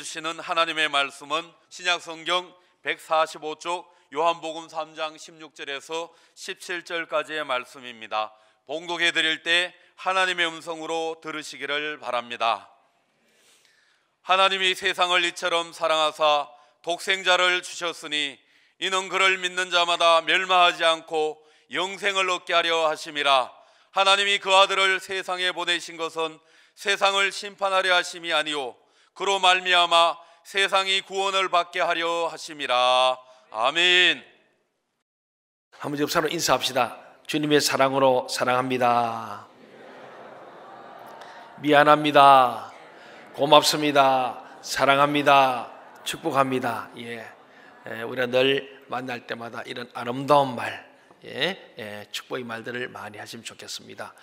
주시는 하나님의 말씀은 신약성경 145쪽 요한복음 3장 16절에서 17절까지의 말씀입니다. 봉독해 드릴 때 하나님의 음성으로 들으시기를 바랍니다. 하나님이 세상을 이처럼 사랑하사 독생자를 주셨으니 이는 그를 믿는 자마다 멸망하지 않고 영생을 얻게 하려 하심이라. 하나님이 그 아들을 세상에 보내신 것은 세상을 심판하려 하심이 아니요 그로 말미암아 세상이 구원을 받게 하려 하심이라. 아멘. 한번 옆 사람 인사합시다. 주님의 사랑으로 사랑합니다. 미안합니다. 고맙습니다. 사랑합니다. 축복합니다. 우리가 늘 만날 때마다 이런 아름다운 말, 축복의 말들을 많이 하시면 좋겠습니다.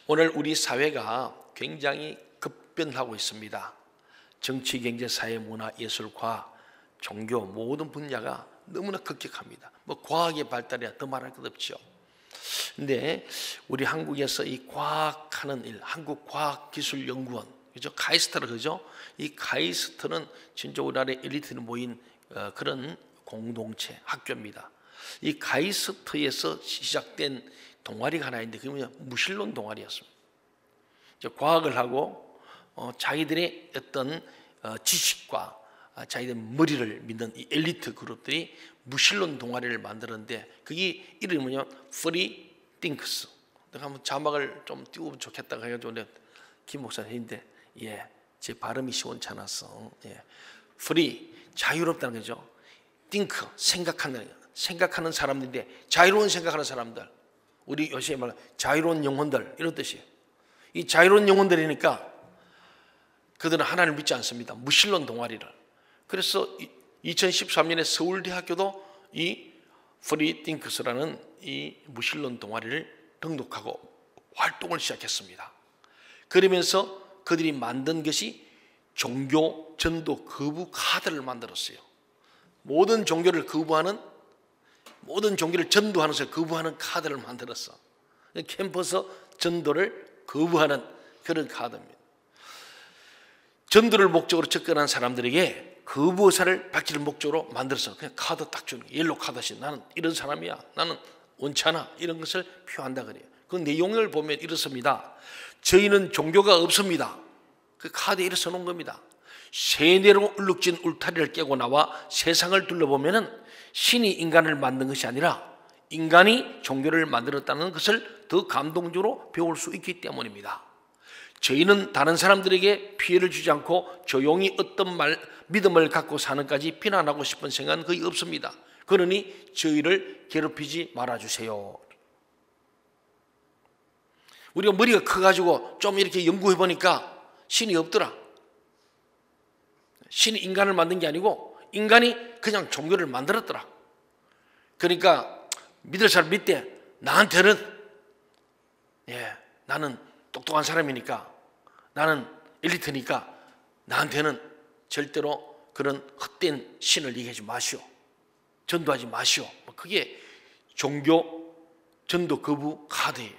오늘 우리 사회가 굉장히 급변하고 있습니다. 정치, 경제, 사회, 문화, 예술, 과학, 종교 모든 분야가 너무나 급격합니다. 과학의 발달이야 더 말할 것 없죠. 근데 우리 한국에서 이 과학하는 일, 한국과학기술연구원, 그죠? 카이스트라 그죠? 이 카이스트는 진짜 우리나라의 엘리트들 모인 그런 공동체 학교입니다. 이 카이스트에서 시작된 동아리가 하나 있는데 그게 무신론 동아리였습니다. 과학을 하고 자기들의 어떤 지식과 자기들 머리를 믿는 이 엘리트 그룹들이 무신론 동아리를 만들었는데 그게 이름이 뭐냐? Free Thinkers. 내가 한번 자막을 좀 띄우면 좋겠다고 해가지고 내가 김 목사님 했는데 제 발음이 시원치 않았어. Free, 자유롭다는 거죠. Think, 생각하는 사람들인데 자유로운 생각하는 사람들, 우리 요새 말 자유로운 영혼들 이런 뜻이에요. 이 자유로운 영혼들이니까 그들은 하나님을 믿지 않습니다. 무신론 동아리를. 그래서 2013년에 서울대학교도 이 Free Thinkers라는 이 무신론 동아리를 등록하고 활동을 시작했습니다. 그러면서 그들이 만든 것이 종교 전도 거부 카드를 만들었어요. 모든 종교를 거부하는, 모든 종교를 전도하는 것을 거부하는 카드를 만들었어. 캠퍼스 전도를 거부하는 그런 카드입니다. 전도를 목적으로 접근한 사람들에게 거부 의사를 밝히는 목적으로 만들어서 그냥 카드 딱 주는 거예요. 옐로 카드씩 나는 이런 사람이야, 나는 원치 않아, 이런 것을 표한다 그래요. 그 내용을 보면 이렇습니다. 저희는 종교가 없습니다. 그 카드에 이렇게 써놓은 겁니다. 세뇌로 울룩진 울타리를 깨고 나와 세상을 둘러보면 신이 인간을 만든 것이 아니라 인간이 종교를 만들었다는 것을 더 감동적으로 배울 수 있기 때문입니다. 저희는 다른 사람들에게 피해를 주지 않고 조용히 어떤 믿음을 갖고 사는까지 비난하고 싶은 생각은 거의 없습니다. 그러니 저희를 괴롭히지 말아주세요. 우리가 머리가 커가지고 좀 이렇게 연구해보니까 신이 없더라. 신이 인간을 만든 게 아니고 인간이 그냥 종교를 만들었더라. 그러니까 믿을 사람 믿대. 나한테는 나는 똑똑한 사람이니까, 나는 엘리트니까 나한테는 절대로 그런 헛된 신을 얘기하지 마시오. 전도하지 마시오. 그게 종교 전도 거부 카드예요.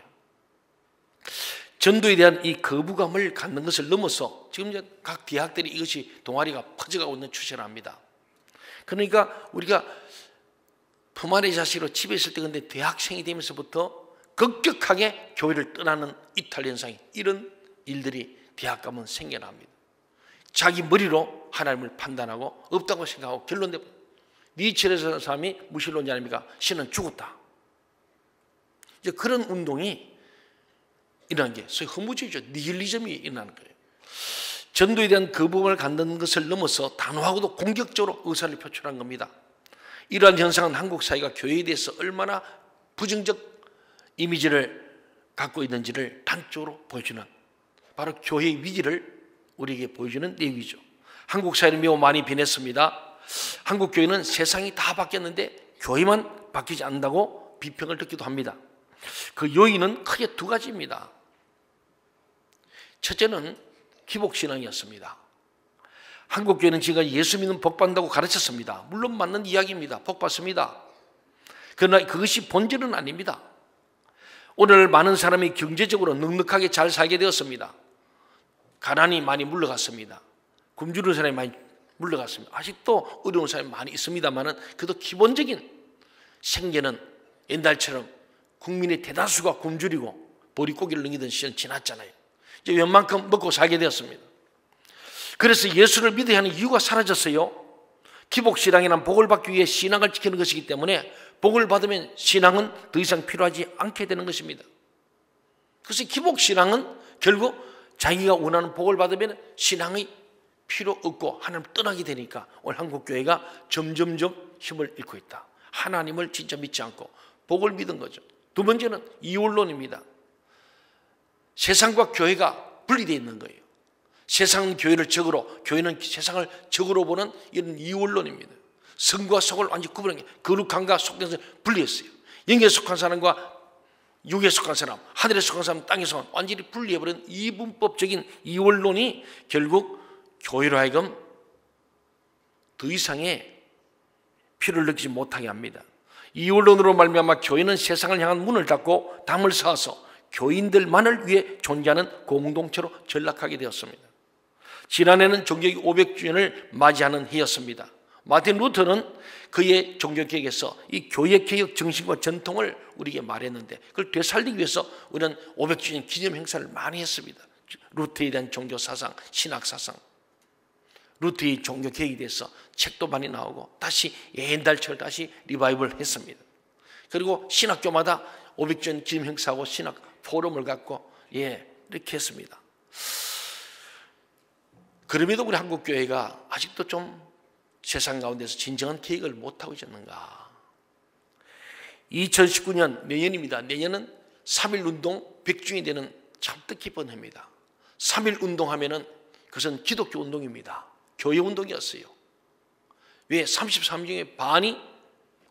전도에 대한 이 거부감을 갖는 것을 넘어서 지금 이제 각 대학들이 이것이 동아리가 퍼져가고 있는 추세를 합니다. 그러니까 우리가 품안의 자식으로 집에 있을 때 근데 대학생이 되면서부터 급격하게 교회를 떠나는 이탈 현상이, 이런 일들이 대학 가면 생겨납니다. 자기 머리로 하나님을 판단하고 없다고 생각하고 결론 내고, 니체라는 사람이 무신론자 아닙니까? 신은 죽었다. 이제 그런 운동이 일어나는 게 소위 허무주의죠. 니힐리즘이 일어나는 거예요. 전도에 대한 거부감을 갖는 것을 넘어서 단호하고도 공격적으로 의사를 표출한 겁니다. 이러한 현상은 한국 사회가 교회에 대해서 얼마나 부정적 이미지를 갖고 있는지를 단적으로 보여주는, 바로 교회의 위기를 우리에게 보여주는 내용이죠. 한국 사회는 매우 많이 변했습니다. 한국 교회는 세상이 다 바뀌었는데 교회만 바뀌지 않는다고 비평을 듣기도 합니다. 그 요인은 크게 두 가지입니다. 첫째는 기복신앙이었습니다. 한국 교회는 지금까지 예수 믿는 복 받는다고 가르쳤습니다. 물론 맞는 이야기입니다. 복 받습니다. 그러나 그것이 본질은 아닙니다. 오늘 많은 사람이 경제적으로 넉넉하게 잘 살게 되었습니다. 가난이 많이 물러갔습니다. 굶주린 사람이 많이 물러갔습니다. 아직도 어려운 사람이 많이 있습니다만은 그래도 기본적인 생계는 옛날처럼 국민의 대다수가 굶주리고 보릿고기를 넘기던 시절은 지났잖아요. 이제 웬만큼 먹고 살게 되었습니다. 그래서 예수를 믿어야 하는 이유가 사라졌어요. 기복신앙이란 복을 받기 위해 신앙을 지키는 것이기 때문에 복을 받으면 신앙은 더 이상 필요하지 않게 되는 것입니다. 그래서 기복신앙은 결국 자기가 원하는 복을 받으면 신앙이 필요 없고 하나님을 떠나게 되니까 오늘 한국교회가 점점점 힘을 잃고 있다. 하나님을 진짜 믿지 않고 복을 믿은 거죠. 두 번째는 이원론입니다. 세상과 교회가 분리되어 있는 거예요. 세상은 교회를 적으로, 교회는 세상을 적으로 보는 이런 이원론입니다. 성과 속을 완전히 구분한 게 거룩함과 속된 것을 분리했어요. 영에 속한 사람과 육에 속한 사람, 하늘에 속한 사람, 땅에 속한 사람 완전히 분리해버린 이분법적인 이원론이 결국 교회로 하여금 더 이상의 필요를 느끼지 못하게 합니다. 이원론으로 말미암아 교회는 세상을 향한 문을 닫고 담을 쌓아서 교인들만을 위해 존재하는 공동체로 전락하게 되었습니다. 지난해는 종교개혁 500주년을 맞이하는 해였습니다. 마틴 루터는 그의 종교개혁에서 이 교회개혁 정신과 전통을 우리에게 말했는데 그걸 되살리기 위해서 우리는 500주년 기념 행사를 많이 했습니다. 루터에 대한 종교사상, 신학사상, 루터의 종교개혁에 대해서 책도 많이 나오고 다시 옛날처럼 다시 리바이벌 했습니다. 그리고 신학교마다 500주년 기념 행사하고 신학 포럼을 갖고 이렇게 했습니다. 그럼에도 우리 한국교회가 아직도 좀 세상 가운데서 진정한 개혁을 못하고 있었는가. 2019년 내년입니다. 내년은 3.1운동 100주년이 되는 참 뜻깊은 해입니다. 3.1운동하면은 그것은 기독교 운동입니다. 교회 운동이었어요. 왜? 33명 중에 반이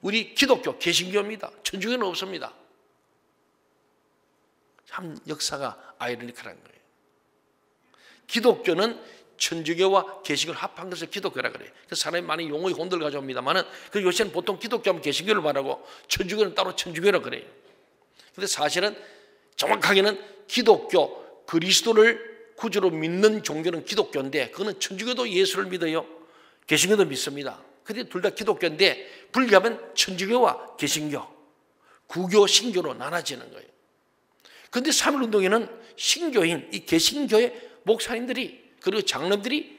우리 기독교 개신교입니다. 천주교는 없습니다. 참 역사가 아이러니컬한 거예요. 기독교는 천주교와 개신교를 합한 것을 기독교라 그래요. 그래서 사람이 많이 용어의 혼돈을 가져옵니다만은 그 요새는 보통 기독교하면 개신교를 말하고 천주교는 따로 천주교라 그래요. 그런데 사실은 정확하게는 기독교 그리스도를 구주로 믿는 종교는 기독교인데 그거는 천주교도 예수를 믿어요. 개신교도 믿습니다. 그런데 둘 다 기독교인데 분리하면 천주교와 개신교, 구교, 신교로 나눠지는 거예요. 그런데 3.1운동에는 신교인 이 개신교의 목사님들이 그리고 장로들이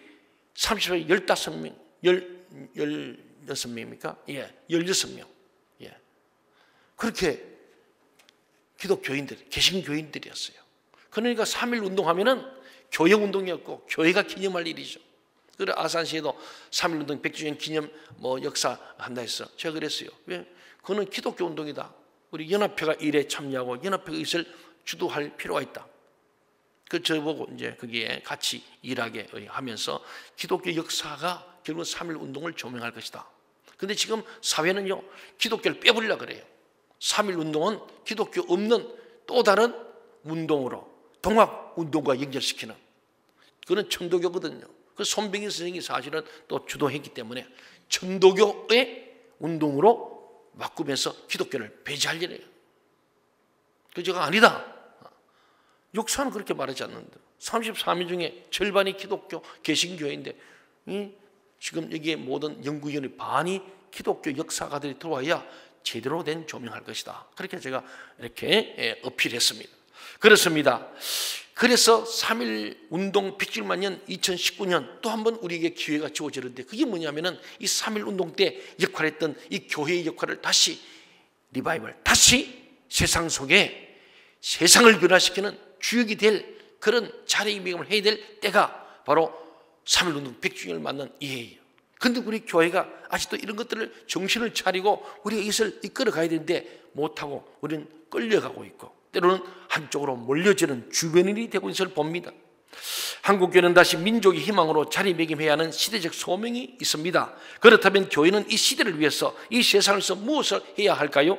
30명, 15명, 16명입니까? 16명. 그렇게 기독교인들, 개신교인들이었어요. 그러니까 3.1 운동하면은 교회 운동이었고 교회가 기념할 일이죠. 그래 아산시에도 3.1 운동 100주년 기념 역사 한다 했어. 제가 그랬어요. 왜? 그거는 기독교 운동이다. 우리 연합회가 일에 참여하고 연합회가 이것을 주도할 필요가 있다. 그 저보고 이제 거기에 같이 일하게 하면서 기독교 역사가 결국 3.1 운동을 조명할 것이다. 그런데 지금 사회는요 기독교를 빼버리려고 그래요. 3.1 운동은 기독교 없는 또 다른 운동으로 동학 운동과 연결시키는 그건 천도교거든요. 그 손병희 선생이 사실은 또 주도했기 때문에 천도교의 운동으로 바꾸면서 기독교를 배제할 일이에요. 그 제가 아니다. 역사는 그렇게 말하지 않는다. 34명 중에 절반이 기독교 개신교회인데 지금 여기에 모든 연구위원회 반이 기독교 역사가들이 들어와야 제대로 된 조명할 것이다. 그렇게 제가 이렇게 어필했습니다. 그렇습니다. 그래서 3.1 운동 100주년 2019년 또 한 번 우리에게 기회가 주어지는데 그게 뭐냐면은 이 3.1 운동 때 역할했던 이 교회의 역할을 다시 리바이벌, 다시 세상 속에 세상을 변화시키는 주역이 될 그런 자리임을 해야 될 때가 바로 3.1 운동 100주년을 맞는 이해예요. 그런데 우리 교회가 아직도 이런 것들을 정신을 차리고 우리가 이것을 이끌어 가야 되는데 못하고 우리는 끌려가고 있고 때로는 한쪽으로 몰려지는 주변인이 되고 있는 것을 봅니다. 한국교회는 다시 민족의 희망으로 자리매김해야 하는 시대적 소명이 있습니다. 그렇다면 교회는 이 시대를 위해서 이 세상에서 무엇을 해야 할까요?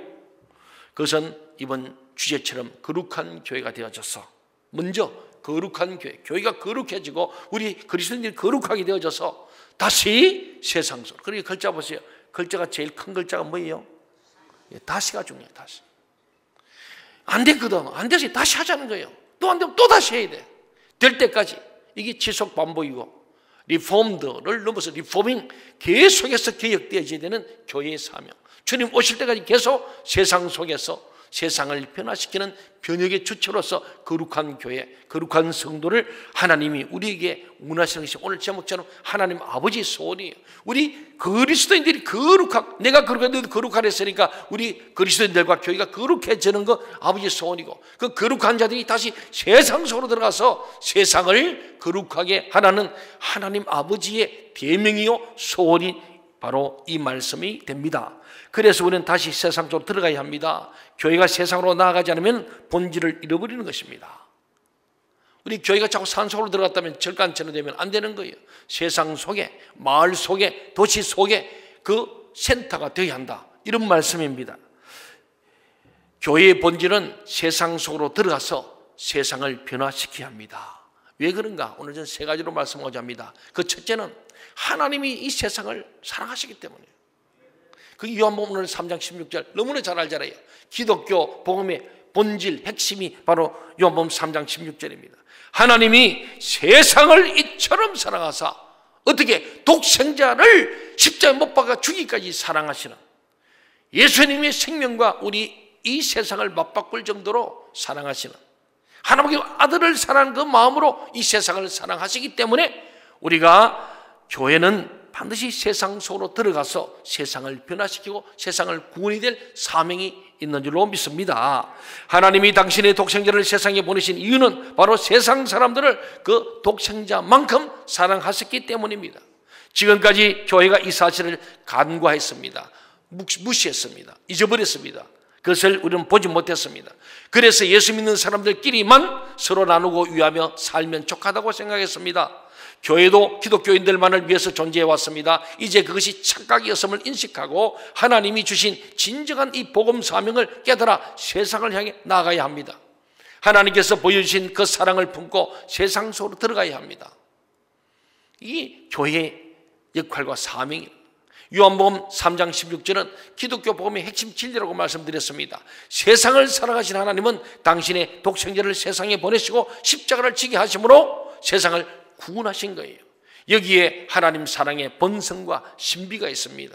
그것은 이번 주제처럼 거룩한 교회가 되어져서 먼저 거룩한 교회, 교회가 거룩해지고 우리 그리스도인들이 거룩하게 되어져서 다시 세상 속으로. 그러니까 글자 보세요. 글자가 제일 큰 글자가 뭐예요? 다시가 중요해요. 다시. 안 됐거든. 안 돼서 다시 하자는 거예요. 또 안 되면 또 다시 해야 돼. 될 때까지. 이게 지속 반복이고 리폼드를 넘어서 리포밍, 계속해서 개혁되어져야 되는 교회의 사명. 주님 오실 때까지 계속 세상 속에서 세상을 변화시키는 변혁의 주체로서 거룩한 교회, 거룩한 성도를 하나님이 우리에게 원하시는 것이 오늘 제목처럼 하나님 아버지의 소원이에요. 우리 그리스도인들이 내가 거룩한 너도 거룩하라 했으니까 우리 그리스도인들과 교회가 거룩해지는 것 아버지의 소원이고, 그 거룩한 자들이 다시 세상 속으로 들어가서 세상을 거룩하게 하라는 하나님 아버지의 계명이요 소원이 바로 이 말씀이 됩니다. 그래서 우리는 다시 세상 속으로 들어가야 합니다. 교회가 세상으로 나아가지 않으면 본질을 잃어버리는 것입니다. 우리 교회가 자꾸 산속으로 들어갔다면 절간처럼 되면 안 되는 거예요. 세상 속에, 마을 속에, 도시 속에 그 센터가 되어야 한다, 이런 말씀입니다. 교회의 본질은 세상 속으로 들어가서 세상을 변화시켜야 합니다. 왜 그런가? 오늘 저는 세 가지로 말씀하고자 합니다. 그 첫째는 하나님이 이 세상을 사랑하시기 때문이에요. 그 요한복음 오늘 3장 16절 너무나 잘 알잖아요. 기독교 복음의 본질, 핵심이 바로 요한복음 3장 16절입니다. 하나님이 세상을 이처럼 사랑하사 어떻게 독생자를 십자가에 못 박아 죽이기까지 사랑하시는, 예수님의 생명과 우리 이 세상을 맞바꿀 정도로 사랑하시는 하나님의 아들을 사랑하는 그 마음으로 이 세상을 사랑하시기 때문에 우리가 교회는 반드시 세상 속으로 들어가서 세상을 변화시키고 세상을 구원이 될 사명이 있는 줄로 믿습니다. 하나님이 당신의 독생자를 세상에 보내신 이유는 바로 세상 사람들을 그 독생자만큼 사랑하셨기 때문입니다. 지금까지 교회가 이 사실을 간과했습니다. 무시했습니다. 잊어버렸습니다. 그것을 우리는 보지 못했습니다. 그래서 예수 믿는 사람들끼리만 서로 나누고 위하며 살면 족하다고 생각했습니다. 교회도 기독교인들만을 위해서 존재해 왔습니다. 이제 그것이 착각이었음을 인식하고 하나님이 주신 진정한 이 복음 사명을 깨달아 세상을 향해 나아가야 합니다. 하나님께서 보여주신 그 사랑을 품고 세상 속으로 들어가야 합니다. 이 교회의 역할과 사명입니다. 요한복음 3장 16절은 기독교 복음의 핵심 진리라고 말씀드렸습니다. 세상을 사랑하신 하나님은 당신의 독생자를 세상에 보내시고 십자가를 지게 하심으로 세상을 구원하신 거예요. 여기에 하나님 사랑의 본성과 신비가 있습니다.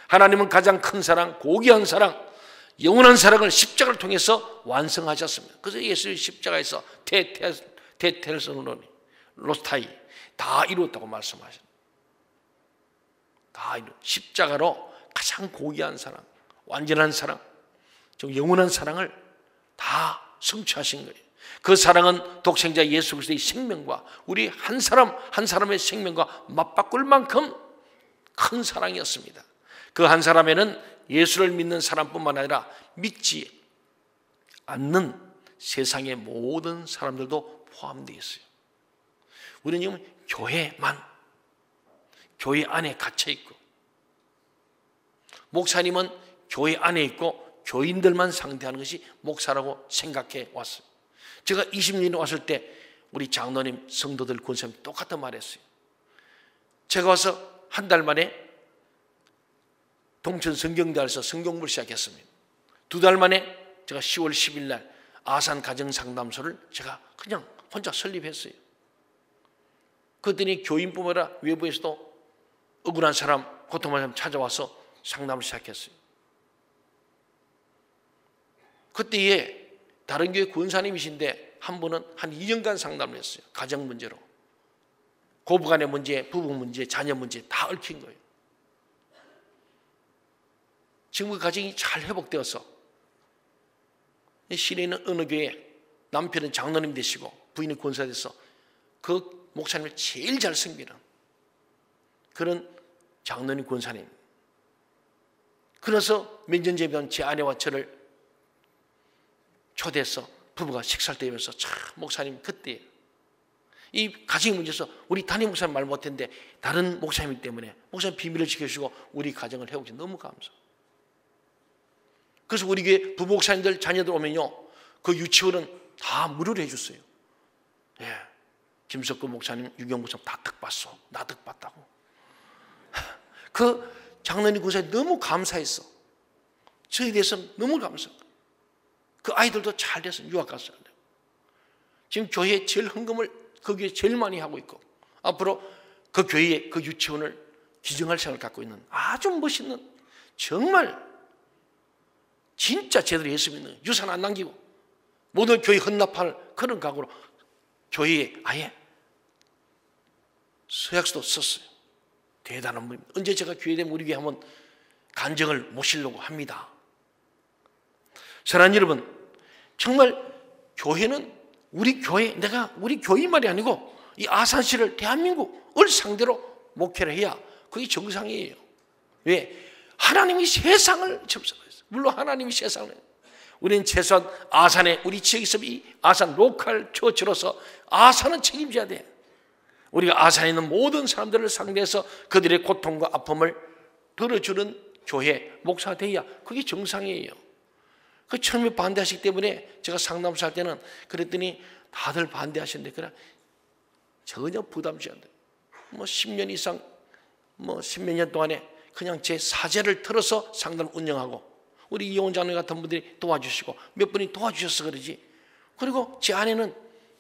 하나님은 가장 큰 사랑, 고귀한 사랑, 영원한 사랑을 십자가를 통해서 완성하셨습니다. 그래서 예수의 십자가에서 테텔스노니 로스타이 다 이루었다고 말씀하셨습니다. 다 십자가로 가장 고귀한 사랑, 완전한 사랑, 좀 영원한 사랑을 다 성취하신 거예요. 그 사랑은 독생자 예수 그리스도의 생명과 우리 한 사람 한 사람의 생명과 맞바꿀 만큼 큰 사랑이었습니다. 그 한 사람에는 예수를 믿는 사람뿐만 아니라 믿지 않는 세상의 모든 사람들도 포함되어 있어요. 우리는 지금 교회 안에 갇혀 있고, 목사님은 교회 안에 있고 교인들만 상대하는 것이 목사라고 생각해 왔어요. 제가 20년에 왔을 때 우리 장로님, 성도들, 권사님 똑같은 말 했어요. 제가 와서 한 달 만에 동천 성경대학에서 성경부를 시작했습니다. 2달 만에 제가 10월 10일 날 아산 가정상담소를 제가 그냥 혼자 설립했어요. 그랬더니 교인뿐만 아니라 외부에서도 억울한 사람, 고통받는 사람 찾아와서 상담을 시작했어요. 그때에 다른 교회 권사님이신데 한 분은 한 2년간 상담을 했어요. 가정 문제로. 고부간의 문제, 부부 문제, 자녀 문제 다 얽힌 거예요. 지금 그 가정이 잘 회복되어서 시내에 있는 어느 교회 남편은 장로님 되시고 부인은 권사 돼서 그 목사님을 제일 잘 섬기는 그런 장로님 권사님. 그래서 몇 년 전에 제 아내와 저를 초대해서 부부가 식사를 때면서 참 목사님 그때 이 가정의 문제에서 우리 담임 목사님 말 못했는데 다른 목사님 때문에 목사님 비밀을 지켜주시고 우리 가정을 회복해 너무 감사. 그래서 우리 교회 부부 목사님들 자녀들 오면요 그 유치원은 다 무료로 해줬어요. 예, 김석구 목사님, 유경 목사님 다 득봤어. 나 득봤다고. 그 장로님 권사님 너무 감사했어. 저에 대해서는 너무 감사. 그 아이들도 잘 돼서 유학 갔어요. 지금 교회에 제일 헌금을 거기에 제일 많이 하고 있고 앞으로 그 교회의 그 유치원을 기증할 생각을 갖고 있는 아주 멋있는, 정말 진짜 제대로 예수 믿는, 유산 안 남기고 모든 교회 헌납할 그런 각오로 교회에 아예 서약서도 썼어요. 대단한 분입니다. 언제 제가 기회 되면 우리 교회 한번 간증을 모시려고 합니다. 사랑하는 여러분, 정말 교회는 우리 교회, 내가 우리 교회 말이 아니고 이 아산시를, 대한민국을 상대로 목회를 해야 그게 정상이에요. 왜? 하나님이 세상을 접속했어요. 물론 하나님이 세상을, 우리는 최소한 아산에, 우리 지역에서 이 아산 로컬 처치로서 아산은 책임져야 돼. 우리가 아산에 있는 모든 사람들을 상대해서 그들의 고통과 아픔을 들어주는 교회, 목사가 돼야 그게 정상이에요. 그 처음에 반대하시기 때문에 제가 상담소 할 때는 그랬더니 다들 반대하시는데 그래 전혀 부담지 않아요. 뭐 10년 이상, 뭐 10몇 년 동안에 그냥 제 사제를 틀어서 상담을 운영하고, 우리 이용원 장로님 같은 분들이 도와주시고 몇 분이 도와주셔서 그러지. 그리고 제 아내는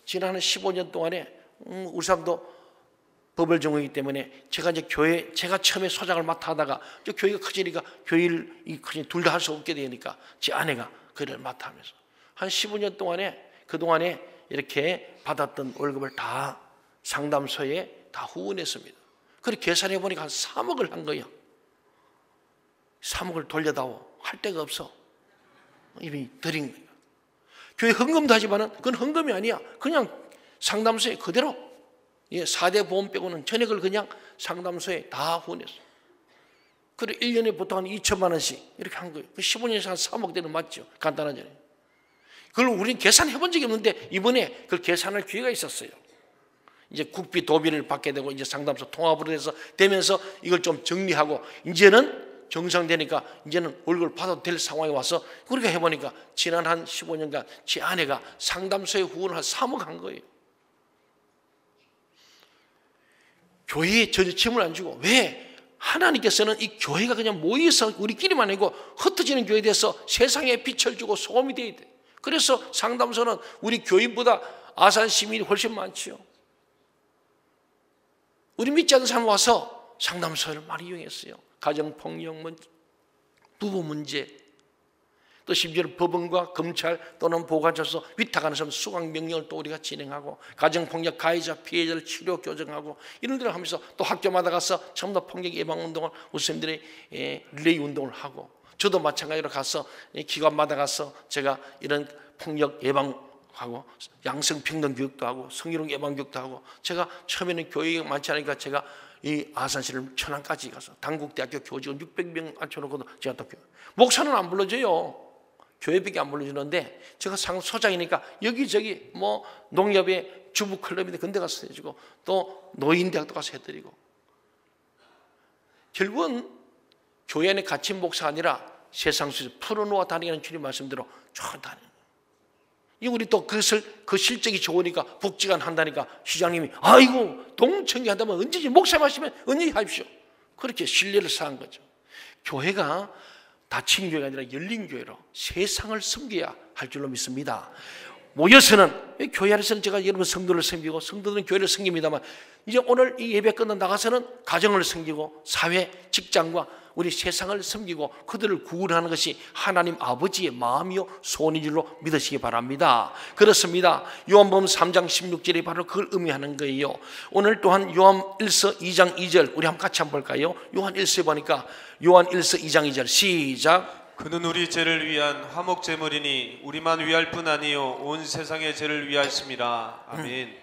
지난 15년 동안에 우리 사람도 법을 전공이기 때문에 제가 이제 교회, 제가 처음에 소장을 맡아 하다가 교회가 커지니까 교회를 둘 다 할 수 없게 되니까 제 아내가 그를 맡아 하면서 한 15년 동안에, 그동안에 이렇게 받았던 월급을 다 상담소에 다 후원했습니다. 그렇게 계산해 보니까 한 3억을 한 거예요. 3억을 돌려다오. 할 데가 없어. 이미 드린 거예요. 교회 헌금도 하지만은 그건 헌금이 아니야. 그냥 상담소에 그대로 4대 보험 빼고는 전액을 그냥 상담소에 다 후원했어. 그래 1년에 보통 한 2천만 원씩 이렇게 한 거예요. 15년에서 한 3억 되는 맞죠? 간단하잖아요. 그걸 우리는 계산해 본 적이 없는데 이번에 그걸 계산할 기회가 있었어요. 이제 국비 도비를 받게 되고 이제 상담소 통합으로 해서 되면서 이걸 좀 정리하고 이제는 정상되니까 이제는 월급을 받아도 될 상황에 와서 우리가 해보니까 지난 한 15년간 제 아내가 상담소에 후원을 한 3억 한 거예요. 교회에 전혀 짐을 안 주고. 왜? 하나님께서는 이 교회가 그냥 모여서 우리끼리만 아니고 흩어지는 교회에 대해서 세상에 빛을 주고 소금이 되어야 돼. 그래서 상담소는 우리 교인보다 아산 시민이 훨씬 많지요. 우리 믿지 않는 사람 와서 상담소를 많이 이용했어요. 가정폭력 문제, 부부 문제, 또 심지어는 법원과 검찰 또는 보호관찰소 위탁하는 사람 수강 명령을 또 우리가 진행하고, 가정폭력 가해자 피해자를 치료 교정하고 이런 데를 하면서 또 학교마다 가서 전부 다 폭력 예방 운동을 우리 선생님들이 릴레이 운동을 하고, 저도 마찬가지로 가서 기관마다 가서 제가 이런 폭력 예방하고 양성평등 교육도 하고 성희롱 예방 교육도 하고, 제가 처음에는 교육이 많지 않으니까 제가 이 아산시를 천안까지 가서 단국대학교 교직원 600명 앉혀놓고도 제가 또 목사는 안 불러줘요. 교회밖에 안 불러주는데 제가 소장이니까 여기저기 뭐 농협의 주부클럽인데 근데 가서 해주고 또 노인대학도 가서 해드리고, 결국은 교회 안에 갇힌 목사가 아니라 세상 속에서 풀어놓아 다니는 주님 말씀대로 쭉 다니는. 우리 또 그것을 그 실적이 좋으니까 복지관 한다니까 시장님이 아이고 동청이 한다면 언제지 목사 하시면 언제 하십시오. 그렇게 신뢰를 쌓은 거죠. 교회가 닫힌 교회가 아니라 열린 교회로 세상을 섬겨야 할 줄로 믿습니다. 모여서는 교회 안에서는 제가 여러분 성도를 섬기고 성도들은 교회를 섬깁니다만, 이제 오늘 이 예배 끝나 나가서는 가정을 섬기고 사회 직장과 우리 세상을 섬기고 그들을 구원하는 것이 하나님 아버지의 마음이요 소원인 줄로 믿으시기 바랍니다. 그렇습니다. 요한복음 3장 16절이 바로 그걸 의미하는 거예요. 오늘 또한 요한 1서 2장 2절 우리 한번 같이 한번 볼까요? 요한 1서에 보니까 요한 1서 2장 2절 시작. 그는 우리 죄를 위한 화목 제물이니 우리만 위할 뿐 아니요 온 세상의 죄를 위하였습니다. 아멘.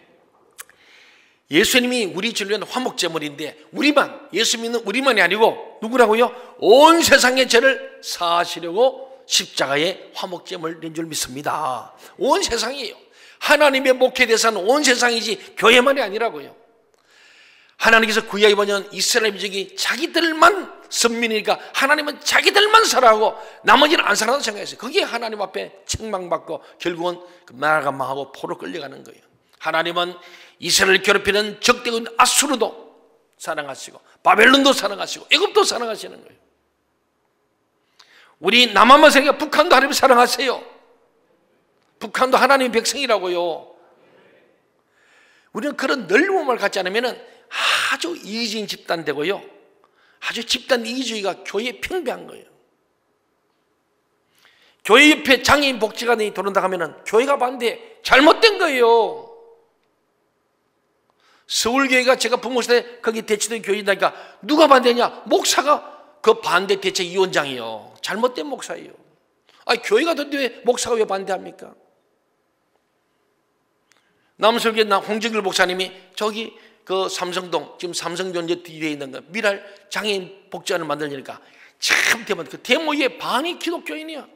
예수님이 우리 죄를 위한 화목제물인데 우리만, 예수 믿는 우리만이 아니고 누구라고요? 온 세상의 죄를 사하시려고 십자가에 화목제물을 낸 줄 믿습니다. 온 세상이에요. 하나님의 목회 대상은 온 세상이지 교회만이 아니라고요. 하나님께서 구약에 보면 이스라엘 민족이 자기들만 선민이니까 하나님은 자기들만 살아가고 나머지는 안 살아간다고 생각했어요. 그게 하나님 앞에 책망받고 결국은 마라감마하고 포로 끌려가는 거예요. 하나님은 이스라엘을 괴롭히는 적대군 아수르도 사랑하시고 바벨론도 사랑하시고 애굽도 사랑하시는 거예요. 우리 남한만 생각해 북한도 하나님 사랑하세요. 북한도 하나님의 백성이라고요. 우리는 그런 넓음을 갖지 않으면 아주 이기적인 집단 되고요, 아주 집단 이기주의가 교회에 평배한 거예요. 교회 옆에 장애인 복지관이 돌아온다 하면은 교회가 반대, 잘못된 거예요. 서울교회가 제가 부모 시대 거기 대치된 교회니까 누가 반대냐? 목사가 그 반대 대책위원장이요. 잘못된 목사예요. 아니, 교회가 던데 왜 목사가 왜 반대합니까? 남서울교회 홍정길 목사님이 저기 그 삼성동, 지금 삼성전 뒤에 있는 거 미랄 장애인 복지관을 만들려니까 참 대만 그 대모의 반이 기독교인이야.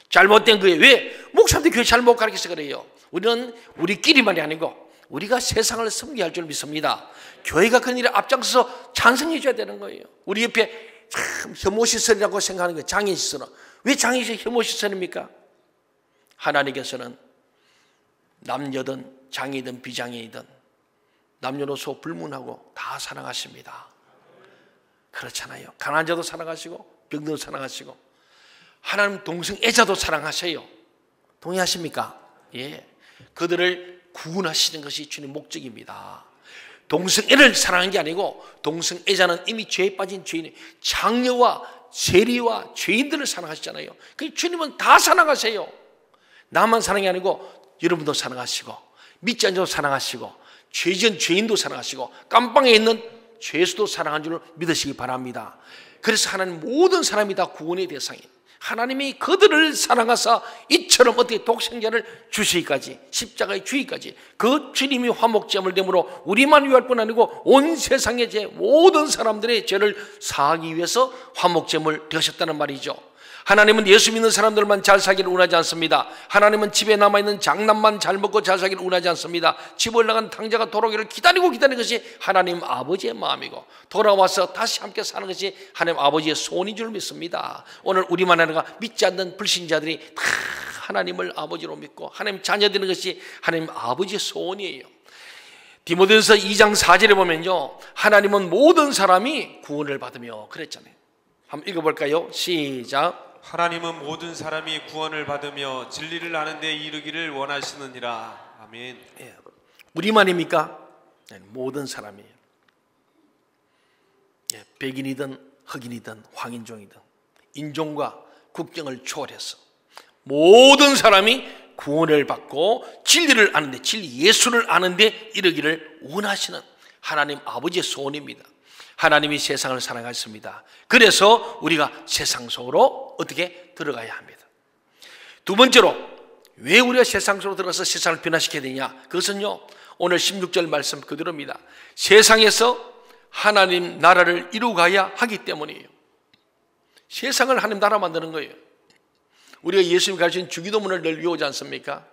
잘못된 거예요. 왜? 목사님들 교회 잘못 가르쳐서 그래요. 우리는 우리끼리만이 아니고 우리가 세상을 섬기게 할 줄 믿습니다. 교회가 그런 일에 앞장서서 찬성해 줘야 되는 거예요. 우리 옆에 참 혐오시설이라고 생각하는 거예요. 장애시설은. 왜 장애시설이 혐오시설입니까? 하나님께서는 남녀든 장애든 비장애이든 남녀노소 불문하고 다 사랑하십니다. 그렇잖아요. 가난한 자도 사랑하시고 병든 자도 사랑하시고 하나님 동성애자도 사랑하세요. 동의하십니까? 예. 그들을 구원하시는 것이 주님 목적입니다. 동성애를 사랑하는 게 아니고 동성애자는 이미 죄에 빠진 죄인이 장녀와 세리와 죄인들을 사랑하시잖아요. 그 주님은 다 사랑하세요. 나만 사랑이 아니고 여러분도 사랑하시고 믿지 않는 자도 사랑하시고 죄진 죄인도 사랑하시고 깜방에 있는 죄수도 사랑하는 줄 믿으시기 바랍니다. 그래서 하나님 모든 사람이 다 구원의 대상이에요. 하나님이 그들을 사랑하사 이처럼 어떻게 독생자를 주시기까지 십자가에 주기까지 그 주님이 화목제물 됨으로 우리만 위할 뿐 아니고 온 세상의 죄 모든 사람들의 죄를 사하기 위해서 화목제물 되셨다는 말이죠. 하나님은 예수 믿는 사람들만 잘 살기를 원하지 않습니다. 하나님은 집에 남아있는 장남만 잘 먹고 잘 살기를 원하지 않습니다. 집 올라간 탕자가 돌아오기를 기다리는 것이 하나님 아버지의 마음이고 돌아와서 다시 함께 사는 것이 하나님 아버지의 소원인 줄 믿습니다. 오늘 우리만 아니라 믿지 않는 불신자들이 다 하나님을 아버지로 믿고 하나님 자녀 되는 것이 하나님 아버지의 소원이에요. 디모데전서 2장 4절에 보면요, 하나님은 모든 사람이 구원을 받으며 그랬잖아요. 한번 읽어볼까요? 시작. 하나님은 모든 사람이 구원을 받으며 진리를 아는 데 이르기를 원하시느니라. 아멘. 예. 우리만입니까? 네, 모든 사람이에요. 예, 백인이든 흑인이든 황인종이든 인종과 국경을 초월해서 모든 사람이 구원을 받고 진리를 아는데 진리 예수를 아는데 이르기를 원하시는 하나님 아버지의 소원입니다. 하나님이 세상을 사랑하셨습니다. 그래서 우리가 세상 속으로 어떻게 들어가야 합니다. 두 번째로 왜 우리가 세상 속으로 들어가서 세상을 변화시켜야 되냐? 그것은요, 오늘 16절 말씀 그대로입니다. 세상에서 하나님 나라를 이루어가야 하기 때문이에요. 세상을 하나님 나라 만드는 거예요. 우리가 예수님이 가르친 주기도문을 늘 외우지 않습니까?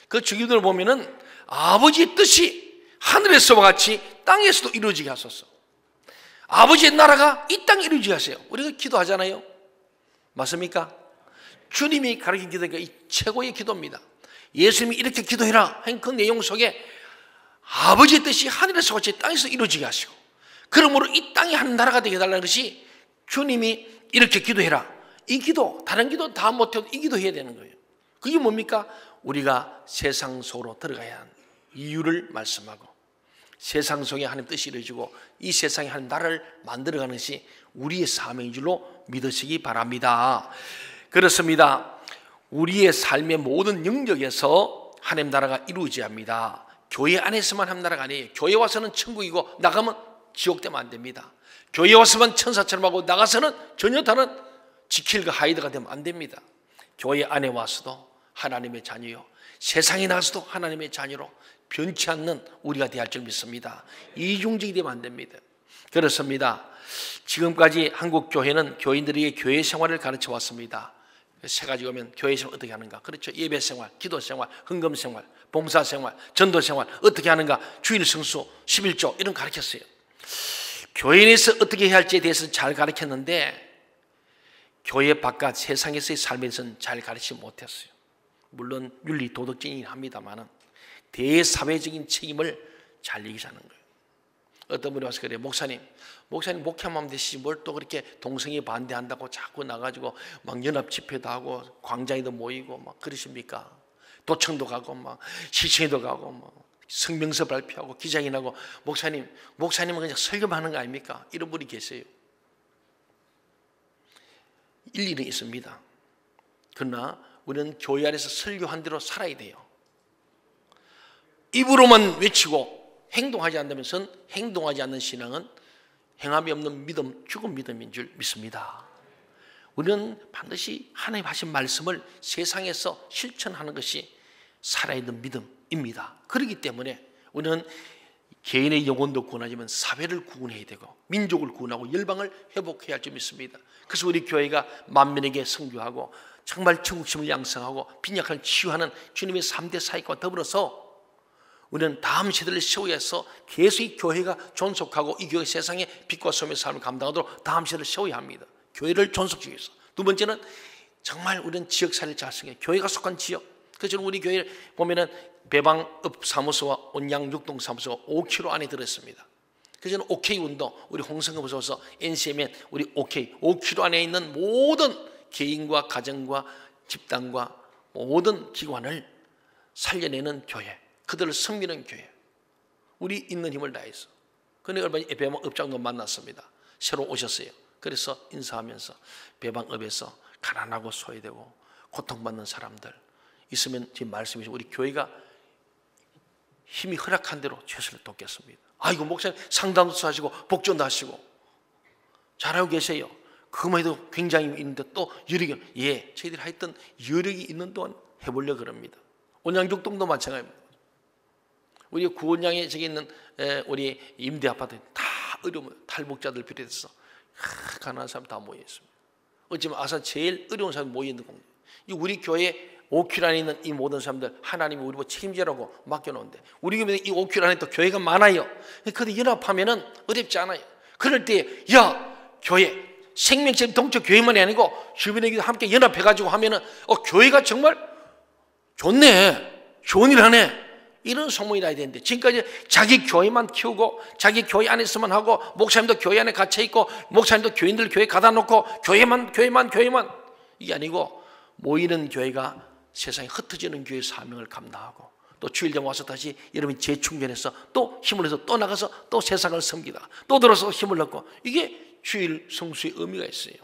그 주기도를 보면은 아버지의 뜻이 하늘에서와 같이 땅에서도 이루어지게 하소서. 아버지의 나라가 이 땅에 이루어지게 하세요. 우리가 기도하잖아요. 맞습니까? 주님이 가르친 기도가 이 최고의 기도입니다. 예수님이 이렇게 기도해라 한 그 내용 속에 아버지의 뜻이 하늘에서 같이 땅에서 이루어지게 하시고 그러므로 이 땅이 한 나라가 되게 해달라는 것이 주님이 이렇게 기도해라. 이 기도, 다른 기도 다 못해도 이 기도 해야 되는 거예요. 그게 뭡니까? 우리가 세상 속으로 들어가야 하는 이유를 말씀하고 세상 속에 하나님 뜻이 이루어지고 이 세상에 하나님 나라를 만들어가는 것이 우리의 사명인 줄로 믿으시기 바랍니다. 그렇습니다. 우리의 삶의 모든 영역에서 하나님 나라가 이루어져야 합니다. 교회 안에서만 하나님 나라가 아니에요. 교회 와서는 천국이고 나가면 지옥 되면 안 됩니다. 교회 와서만 천사처럼 하고 나가서는 전혀 다른 지킬과 하이드가 되면 안 됩니다. 교회 안에 와서도 하나님의 자녀요, 세상에 나가서도 하나님의 자녀로 변치 않는 우리가 되어야 할 줄 믿습니다. 이중직이 되면 안 됩니다. 그렇습니다. 지금까지 한국 교회는 교인들에게 교회 생활을 가르쳐 왔습니다. 세 가지 오면 교회 생활 어떻게 하는가? 그렇죠. 예배 생활, 기도 생활, 헌금 생활, 봉사 생활, 전도 생활 어떻게 하는가? 주일 성수, 11조 이런 거 가르쳤어요. 교인에서 어떻게 해야 할지에 대해서 잘 가르쳤는데 교회 바깥 세상에서의 삶에서는 잘 가르치지 못했어요. 물론 윤리 도덕적이긴 합니다만은 대사회적인 책임을 잘 얘기하는 거예요. 어떤 분이 와서 그래요. 목사님 목회하면 되시지 뭘 또 그렇게 동성애 반대한다고 자꾸 나가지고 막 연합 집회도 하고 광장에도 모이고 막 그러십니까? 도청도 가고 막 시청에도 가고 막 성명서 발표하고 기자회견하고 목사님은 그냥 설교만 하는 거 아닙니까? 이런 분이 계세요. 일리는 있습니다. 그러나 우리는 교회 안에서 설교한 대로 살아야 돼요. 입으로만 외치고 행동하지 않는다면서 행동하지 않는 신앙은 행함이 없는 믿음, 죽은 믿음인 줄 믿습니다. 우리는 반드시 하나님 하신 말씀을 세상에서 실천하는 것이 살아있는 믿음입니다. 그렇기 때문에 우리는 개인의 영혼도 구원하지만 사회를 구원해야 되고 민족을 구원하고 열방을 회복해야 할 줄 믿습니다. 그래서 우리 교회가 만민에게 선교하고 정말 천국심을 양성하고 빈약한 치유하는 주님의 3대 사역과 더불어서 우리는 다음 세대를 세워야 해서 계속 이 교회가 존속하고 이 교회 세상의 빛과 소금의 삶을 감당하도록 다음 세대를 세워야 합니다. 교회를 존속시키기 위해서. 두 번째는 정말 우리는 지역사회를 잘 쓰게 교회가 속한 지역. 그래서 우리 교회 보면은 배방읍 사무소와 온양 육동 사무소가 5km 안에 들어있습니다. 그래서 저는 OK 운동, 우리 홍성급 부서서 NCMN 우리 OK 5km 안에 있는 모든 개인과 가정과 집단과 모든 기관을 살려내는 교회, 그들을 섬기는 교회, 우리 있는 힘을 다해서. 그런데 얼마 전에 배방읍장도 만났습니다. 새로 오셨어요. 그래서 인사하면서 배방읍에서 가난하고 소외되고 고통받는 사람들 있으면 지금 말씀해 주신 우리 교회가 힘이 허락한 대로 최선을 돕겠습니다. 아이고 목사님 상담도 하시고 복전도 하시고 잘하고 계세요. 그것만 해도 굉장히 있는데 또 여력이, 예, 저희들이 하여튼 여력이 있는 동안 해보려고 합니다. 온양육동도 마찬가지입니다. 우리 구원양에 저기 있는 우리 임대 아파트 다 어려운 탈북자들 비롯해서 가난한 사람 다 모여 있습니다. 어쩌면 아산 제일 어려운 사람이 모여 있는 공간. 우리 교회 5km 안에 있는 이 모든 사람들 하나님이 우리 책임지라고 맡겨놓은데 우리 교회에 이 5km 안에 또 교회가 많아요. 그런데 연합하면은 어렵지 않아요. 그럴 때 야 교회 생명체 동쪽 교회만이 아니고 주변에 함께 연합해가지고 하면은 교회가 정말 좋네, 좋은 일 하네, 이런 소문이 나야 되는데 지금까지 자기 교회만 키우고 자기 교회 안에서만 하고 목사님도 교회 안에 갇혀 있고 목사님도 교인들 교회 가다 놓고 교회만 이게 아니고 모이는 교회가 세상에 흩어지는 교회의 사명을 감당하고 또 주일장 와서 다시 여러분이 재충전해서 또 힘을 내서 또 나가서 또 세상을 섬기다 또 들어서 힘을 얻고 이게 주일 성수의 의미가 있어요.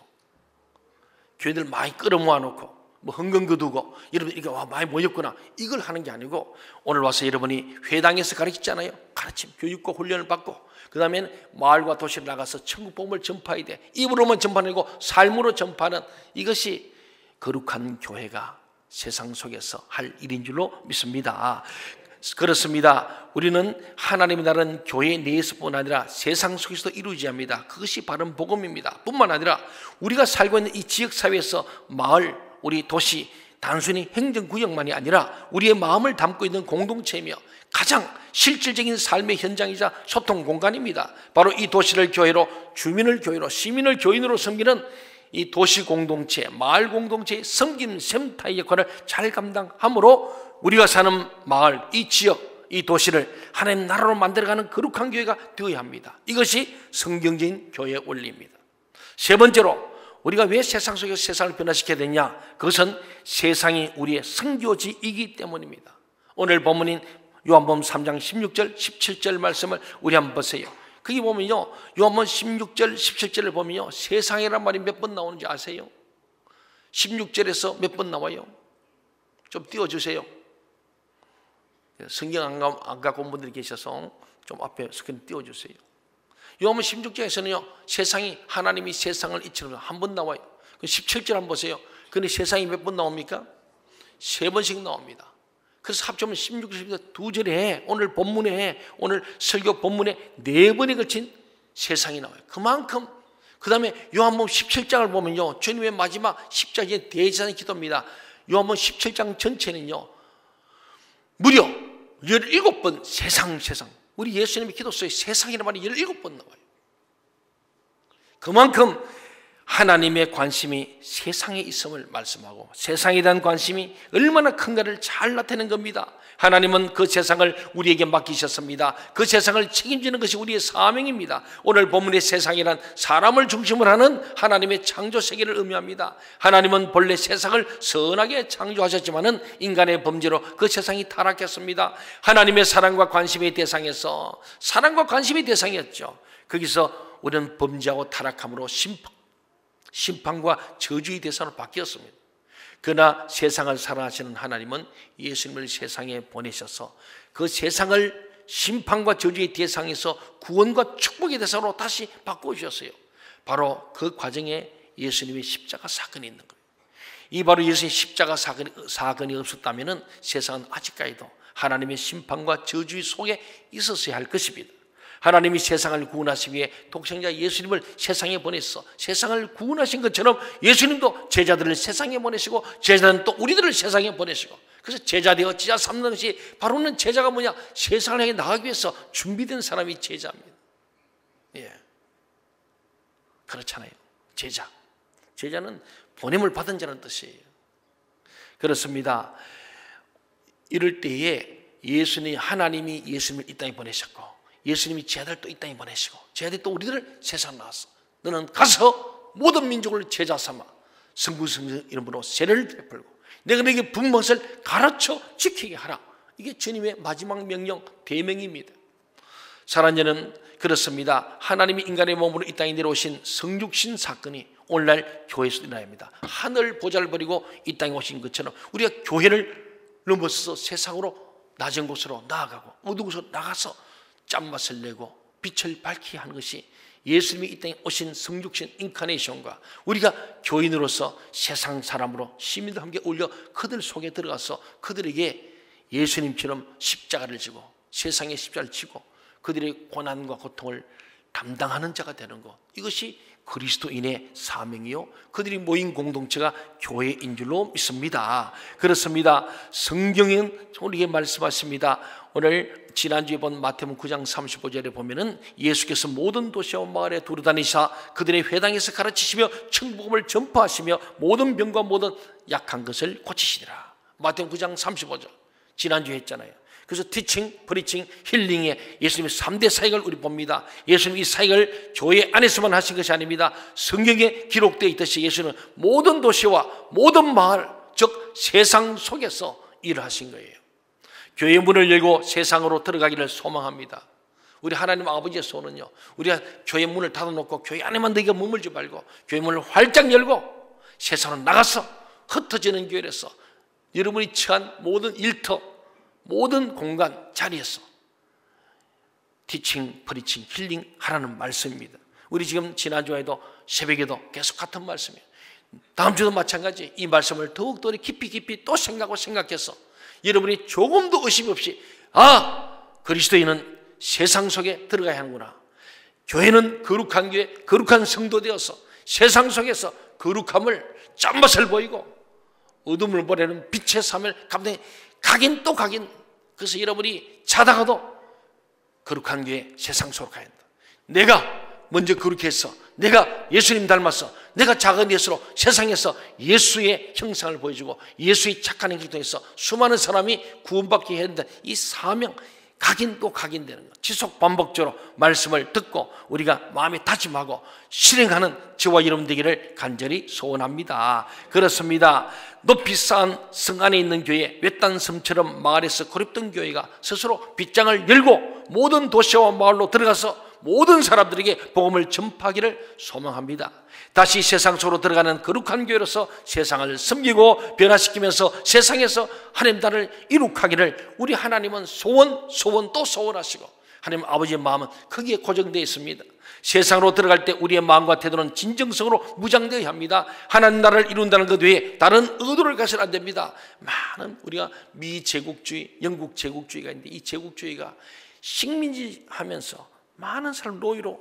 교회들 많이 끌어모아 놓고 뭐 흥금 거두고 여러분 이게 와 많이 모였구나 이걸 하는 게 아니고 오늘 와서 여러분이 회당에서 가르치잖아요. 가르침 교육과 훈련을 받고 그 다음에는 마을과 도시를 나가서 천국 복음을 전파해야 돼. 입으로만 전파하는 거 삶으로 전파하는 이것이 거룩한 교회가 세상 속에서 할 일인 줄로 믿습니다. 그렇습니다. 우리는 하나님의 나라는 교회 내에서뿐 아니라 세상 속에서도 이루어져야 합니다. 그것이 바른 복음입니다. 뿐만 아니라 우리가 살고 있는 이 지역사회에서 마을, 우리 도시, 단순히 행정구역만이 아니라 우리의 마음을 담고 있는 공동체이며 가장 실질적인 삶의 현장이자 소통 공간입니다. 바로 이 도시를 교회로, 주민을 교회로, 시민을 교인으로 섬기는 이 도시 공동체, 마을 공동체의 섬김 센터의 역할을 잘 감당함으로 우리가 사는 마을, 이 지역, 이 도시를 하나님 나라로 만들어가는 거룩한 교회가 되어야 합니다. 이것이 성경적인 교회의 원리입니다. 세 번째로 우리가 왜 세상 속에서 세상을 변화시켜야 되냐? 그것은 세상이 우리의 선교지이기 때문입니다. 오늘 본문인 요한복음 3장 16절, 17절 말씀을 우리 한번 보세요. 거기 보면요, 요한복음 16절, 17절을 보면요, 세상이란 말이 몇 번 나오는지 아세요? 16절에서 몇 번 나와요? 좀 띄워주세요. 성경 안 갖고 온 분들이 계셔서 좀 앞에 스크린 띄워주세요. 요한복음 16절에서는요, 세상이 하나님이 세상을 이처럼 한 번 나와요. 17절 한번 보세요. 근데 세상이 몇 번 나옵니까? 3번씩 나옵니다. 그래서 합치면 16절, 2절에 오늘 본문에 오늘 설교 본문에 4번에 걸친 세상이 나와요. 그만큼 그 다음에 요한복음 17장을 보면요, 주님의 마지막 십자가의 대제사장의 기도입니다. 요한복음 17장 전체는요, 무려 17번 세상 우리 예수님의 기도 속에 세상이라는 말이 17번 나와요. 그만큼 하나님의 관심이 세상에 있음을 말씀하고 세상에 대한 관심이 얼마나 큰가를 잘 나타내는 겁니다. 하나님은 그 세상을 우리에게 맡기셨습니다. 그 세상을 책임지는 것이 우리의 사명입니다. 오늘 본문의 세상이란 사람을 중심으로 하는 하나님의 창조 세계를 의미합니다. 하나님은 본래 세상을 선하게 창조하셨지만은 인간의 범죄로 그 세상이 타락했습니다. 하나님의 사랑과 관심의 대상에서 사랑과 관심의 대상이었죠. 거기서 우리는 범죄하고 타락함으로 심판과 저주의 대상으로 바뀌었습니다. 그러나 세상을 사랑하시는 하나님은 예수님을 세상에 보내셔서 그 세상을 심판과 저주의 대상에서 구원과 축복의 대상으로 다시 바꿔주셨어요. 바로 그 과정에 예수님의 십자가 사건이 있는 거예요. 이 바로 예수님의 십자가 사건이 없었다면 세상은 아직까지도 하나님의 심판과 저주의 속에 있었어야 할 것입니다. 하나님이 세상을 구원하시기 위해 독생자 예수님을 세상에 보내서 세상을 구원하신 것처럼 예수님도 제자들을 세상에 보내시고 제자는 또 우리들을 세상에 보내시고, 그래서 제자 되어 제자 삼는 것이 바로는 제자가 뭐냐? 세상을 향해 나가기 위해서 준비된 사람이 제자입니다. 예, 그렇잖아요. 제자는 보냄을 받은 자라는 뜻이에요. 그렇습니다. 이럴 때에 하나님이 예수님을 이 땅에 보내셨고 예수님이 제자들을 또 이 땅에 보내시고 제자들이 또 우리들을 세상에 나왔어. 너는 가서 모든 민족을 제자 삼아 성부성자 이름으로 세례를 베풀고 내가 너에게 분부한 것을 가르쳐 지키게 하라. 이게 주님의 마지막 명령 대명입니다. 사랑하는 여러분, 그렇습니다. 하나님이 인간의 몸으로 이 땅에 내려오신 성육신 사건이 오늘날 교회에서 일어납니다. 하늘 보좌를 버리고 이 땅에 오신 것처럼 우리가 교회를 넘어서 세상으로 낮은 곳으로 나아가고 어두운 곳으로 나가서 짠맛을 내고 빛을 밝히게 하는 것이 예수님이 이 땅에 오신 성육신 인카네이션과 우리가 교인으로서 세상 사람으로 시민들 함께 올려 그들 속에 들어가서 그들에게 예수님처럼 십자가를 지고 세상의 십자가를 지고 그들의 고난과 고통을 담당하는 자가 되는 것, 이것이 그리스도인의 사명이요 그들이 모인 공동체가 교회인 줄로 믿습니다. 그렇습니다. 성경은 우리에게 말씀하십니다. 오늘 지난주에 본 마태복음 9장 35절에 보면은 예수께서 모든 도시와 마을에 두루다니사 그들의 회당에서 가르치시며 천국음을 전파하시며 모든 병과 모든 약한 것을 고치시니라. 마태복음 9장 35절 지난주에 했잖아요. 그래서 티칭, 프리칭, 힐링의 예수님의 3대 사역을 우리 봅니다. 예수님 이 사역을 교회 안에서만 하신 것이 아닙니다. 성경에 기록되어 있듯이 예수는 모든 도시와 모든 마을, 즉 세상 속에서 일을 하신 거예요. 교회 문을 열고 세상으로 들어가기를 소망합니다. 우리 하나님 아버지의 소원은요, 우리가 교회 문을 닫아놓고 교회 안에만 너희가 머물지 말고 교회 문을 활짝 열고 세상으로 나가서 흩어지는 교회에서 여러분이 처한 모든 일터, 모든 공간 자리에서 티칭, 프리칭, 힐링 하라는 말씀입니다. 우리 지금 지난주에도 새벽에도 계속 같은 말씀이에요. 다음 주도 마찬가지. 이 말씀을 더욱더 깊이 또 생각해서 여러분이 조금도 의심 없이 그리스도인은 세상 속에 들어가야 하는구나. 교회는 거룩한 교회, 거룩한 성도 되어서 세상 속에서 거룩함을 짠맛을 보이고 어둠을 보내는 빛의 삶을 감당해 가긴 또 가긴. 그래서 여러분이 자다가도 거룩한 교회 세상 속으로 가야 한다. 내가 먼저 그렇게 했어. 내가 예수님 닮았어. 내가 작은 예수로 세상에서 예수의 형상을 보여주고 예수의 착한 행동을 통해서 수많은 사람이 구원받게 해야 한다. 이 사명 가긴 또 가긴 되는 것. 지속 반복적으로 말씀을 듣고 우리가 마음에 다짐하고 실행하는 저와 여러분 되기를 간절히 소원합니다. 그렇습니다. 높이 쌓은 성 안에 있는 교회, 외딴 섬처럼 마을에서 고립된 교회가 스스로 빗장을 열고 모든 도시와 마을로 들어가서 모든 사람들에게 복음을 전파하기를 소망합니다. 다시 세상 속으로 들어가는 거룩한 교회로서 세상을 섬기고 변화시키면서 세상에서 하나님 나라를 이룩하기를 우리 하나님은 소원 또 소원하시고 하나님 아버지의 마음은 거기에 고정되어 있습니다. 세상으로 들어갈 때 우리의 마음과 태도는 진정성으로 무장되어야 합니다. 하나님 나라를 이룬다는 것 외에 다른 의도를 가서는 안 됩니다. 많은 우리가 미제국주의, 영국 제국주의가 있는데 이 제국주의가 식민지 하면서 많은 사람 노예로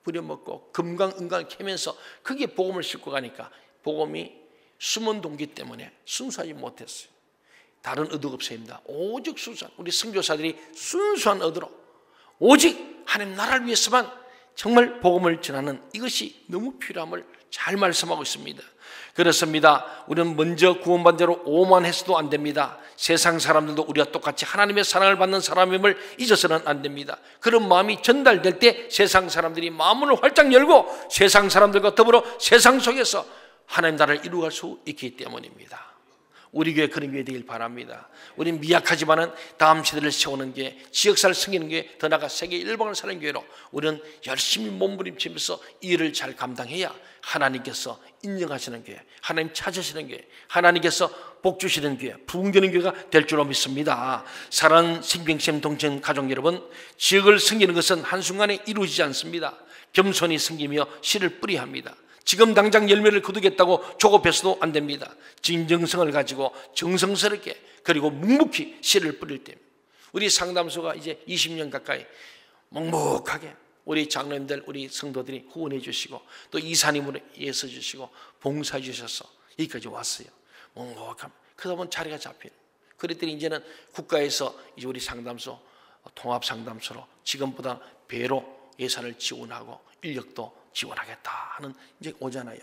부려먹고 금강은강을 캐면서 거기에 복음을 싣고 가니까 복음이 숨은 동기 때문에 순수하지 못했어요. 다른 의도가 없습니다. 오직 순수한 우리 선교사들이 순수한 의도로 오직 하나님 나라를 위해서만 정말 복음을 전하는 이것이 너무 필요함을 잘 말씀하고 있습니다. 그렇습니다. 우리는 먼저 구원받은 자로 오만해서도 안 됩니다. 세상 사람들도 우리와 똑같이 하나님의 사랑을 받는 사람임을 잊어서는 안 됩니다. 그런 마음이 전달될 때 세상 사람들이 마음을 활짝 열고 세상 사람들과 더불어 세상 속에서 하나님 나라를 이루어갈 수 있기 때문입니다. 우리 교회 그런 교회 되길 바랍니다. 우리는 미약하지만은 다음 세대를 세우는 게, 지역사를 섬기는 게, 더 나아가 세계 일방을 사는 교회로 우리는 열심히 몸부림치면서 이 일을 잘 감당해야 하나님께서 인정하시는 교회, 하나님 찾으시는 교회, 하나님께서 복 주시는 교회, 부흥되는 교회가 될 줄로 믿습니다. 사랑하는 생명샘 동천 가족 여러분, 지역을 섬기는 것은 한순간에 이루어지지 않습니다. 겸손히 섬기며 씨를 뿌려야 합니다. 지금 당장 열매를 거두겠다고 조급해서도 안 됩니다. 진정성을 가지고 정성스럽게 그리고 묵묵히 씨를 뿌릴 때, 우리 상담소가 이제 20년 가까이 묵묵하게 우리 장로님들, 우리 성도들이 후원해 주시고 또 이사님으로 애써 주시고 봉사해 주셔서 여기까지 왔어요. 묵묵함. 그러다 보면 자리가 잡히는. 그랬더니 이제는 국가에서 이제 우리 상담소 통합 상담소로 지금보다 배로 예산을 지원하고 인력도 지원하겠다 하는 이제 오잖아요.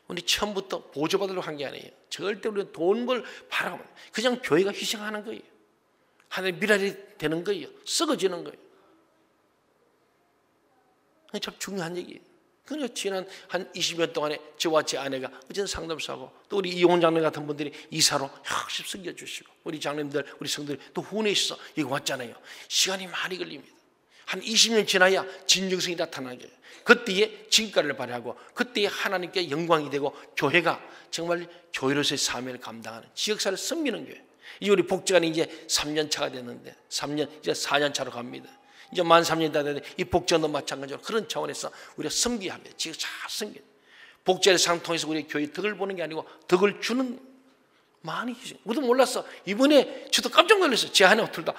우리 처음부터 보조받으려고 한 게 아니에요. 절대 우리는 돈 걸 바라고, 그냥 교회가 희생하는 거예요. 하나님의 미랄이 되는 거예요. 썩어지는 거예요. 참 중요한 얘기예요. 그러니까 지난 한 20년 동안에 저와 제 아내가 어쨌든 상담소하고 또 우리 이용훈 장로님 같은 분들이 이사로 열심히 섬겨주시고 우리 장로님들, 우리 성도들이 또 후원해 주셔서 여기 왔잖아요. 시간이 많이 걸립니다. 한 20년 지나야 진정성이 나타나게, 그때에 진가를 발휘하고 그때에 하나님께 영광이 되고 교회가 정말 교회로서의 사명을 감당하는, 지역사를 섬기는 교회. 이제 우리 복지관이 이제 3년 차가 됐는데 3년, 이제 4년 차로 갑니다. 이제 만 3년이 다 됐는데 이 복지관도 마찬가지로 그런 차원에서 우리가 섬겨야 합니다. 지역 잘 섬겨. 복지관의 상 통해서 우리 교회 덕을 보는 게 아니고 덕을 주는, 많이 희생. 우리도 몰랐어. 이번에 저도 깜짝 놀랐어요. 제 안에 어떨다.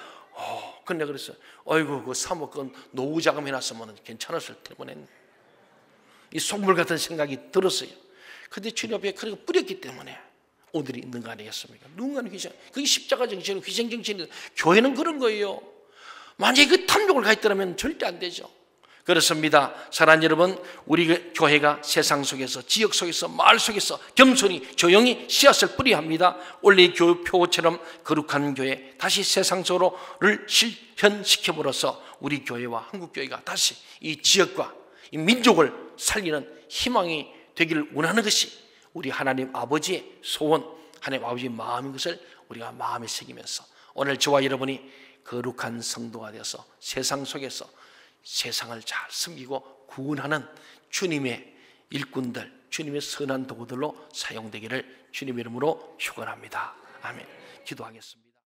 근데 그랬어요. 어이구, 그 사모권 노후 자금 해놨으면 괜찮았을 뻔했네. 이 속물 같은 생각이 들었어요. 근데 주님 앞에 그렇게 뿌렸기 때문에 오늘이 있는 거 아니겠습니까? 누군가는 희생, 그게 십자가 정신, 희생 정신이. 교회는 그런 거예요. 만약에 그 탐욕을 가했더라면 절대 안 되죠. 그렇습니다. 사랑하는 여러분, 우리 교회가 세상 속에서, 지역 속에서, 마을 속에서 겸손히 조용히 씨앗을 뿌려야 합니다. 원래 교회 표처럼 거룩한 교회 다시 세상 속으로를 실현시켜버려서 우리 교회와 한국교회가 다시 이 지역과 이 민족을 살리는 희망이 되기를 원하는 것이 우리 하나님 아버지의 소원, 하나님 아버지의 마음인 것을 우리가 마음에 새기면서 오늘 저와 여러분이 거룩한 성도가 되어서 세상 속에서 세상을 잘 섬기고 구원하는 주님의 일꾼들, 주님의 선한 도구들로 사용되기를 주님의 이름으로 축원합니다. 아멘. 기도하겠습니다.